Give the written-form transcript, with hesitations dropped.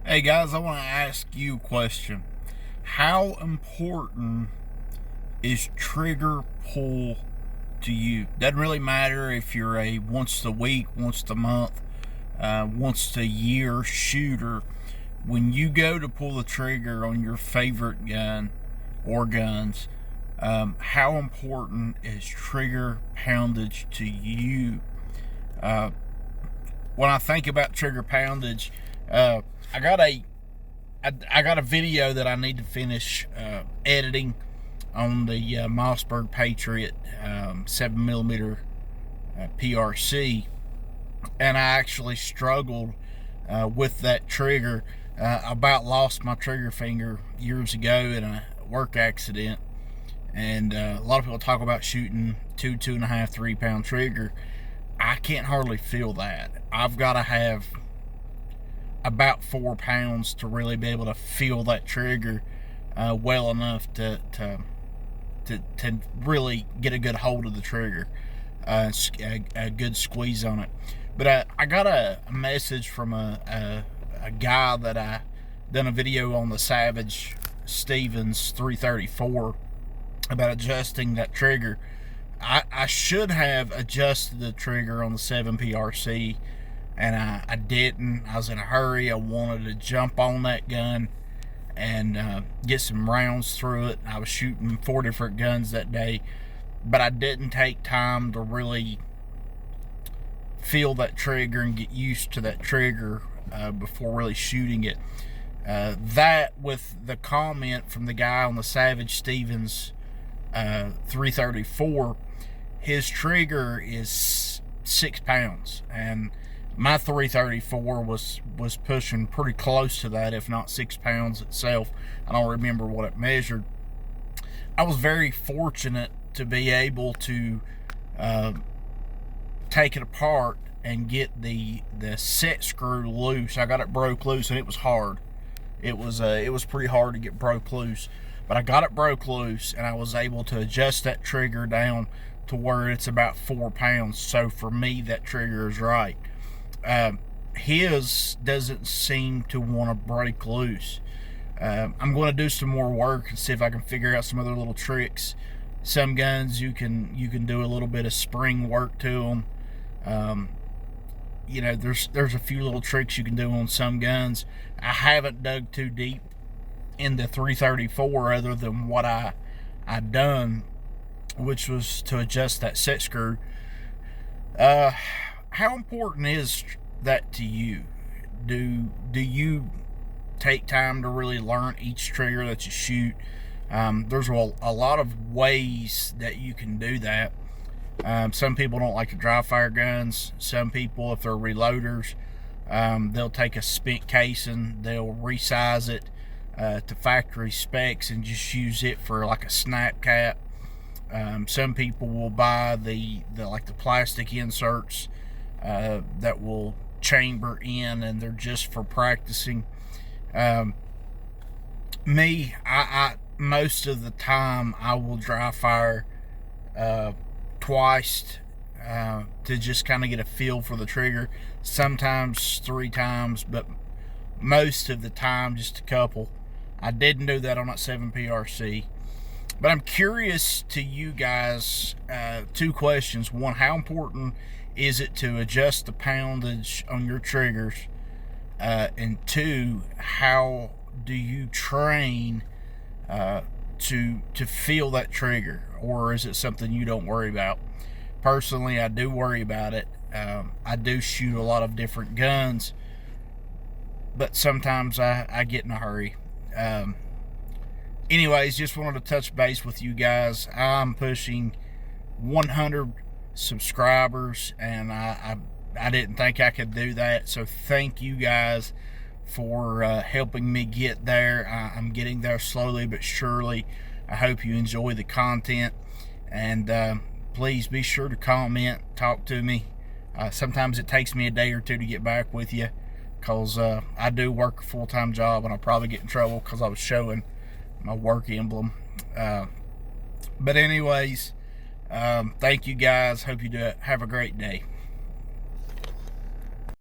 Hey guys, I want to ask you a question. How important is trigger pull to you? Doesn't really matter if you're a once a week, once a month, once a year shooter. When you go to pull the trigger on your favorite gun or guns, how important is trigger poundage to you? Uh, when I think about trigger poundage, uh, I got a I got a video that I need to finish editing on the Mossberg Patriot 7mm PRC, and I actually struggled with that trigger. I about lost my trigger finger years ago in a work accident, and a lot of people talk about shooting 2.5, 3 pound trigger. I can't hardly feel that. I've got to have about 4 pounds to really be able to feel that trigger well enough to really get a good hold of the trigger, a good squeeze on it. But I got a message from a guy that I done a video on the Savage Stevens 334 about adjusting that trigger. I should have adjusted the trigger on the 7PRC, and I didn't. I was in a hurry. I wanted to jump on that gun and get some rounds through it. I was shooting 4 different guns that day, but I didn't take time to really feel that trigger and get used to that trigger before really shooting it. That, with the comment from the guy on the Savage Stevens 334, his trigger is 6 pounds, and my 334 was pushing pretty close to that, if not 6 pounds itself. I don't remember what it measured. I was very fortunate to be able to take it apart and get the set screw loose. I got it broke loose, and it was hard. It was pretty hard to get broke loose, but I got it broke loose, and I was able to adjust that trigger down to where it's about 4 pounds. So for me, that trigger is right. His doesn't seem to want to break loose. I'm going to do some more work and see if I can figure out some other little tricks. Some guns you can do a little bit of spring work to them. There's a few little tricks you can do on some guns. I haven't dug too deep in the 334 other than what I done, which was to adjust that set screw. How important is that to you? Do you take time to really learn each trigger that you shoot? There's a lot of ways that you can do that. Some people don't like to dry fire guns. Some people, if they're reloaders, they'll take a spent casing, they'll resize it to factory specs and just use it for like a snap cap. Some people will buy the plastic inserts that will chamber in, and they're just for practicing. Me, I most of the time I will dry fire twice to just kind of get a feel for the trigger. Sometimes 3 times, but most of the time just a couple. I didn't do that on that 7PRC. But I'm curious to you guys, 2 questions. One, how important is it to adjust the poundage on your triggers? And 2, how do you train to feel that trigger? Or is it something you don't worry about? Personally, I do worry about it. I do shoot a lot of different guns, but sometimes I get in a hurry. Anyways, just wanted to touch base with you guys. I'm pushing 100 subscribers, and I didn't think I could do that. So thank you guys for helping me get there. I'm getting there slowly but surely. I hope you enjoy the content, and please be sure to comment, talk to me. Sometimes it takes me a day or 2 to get back with you, because I do work a full-time job, and I'll probably get in trouble because I was showing my work emblem. But anyways, thank you guys. Hope you have a great day.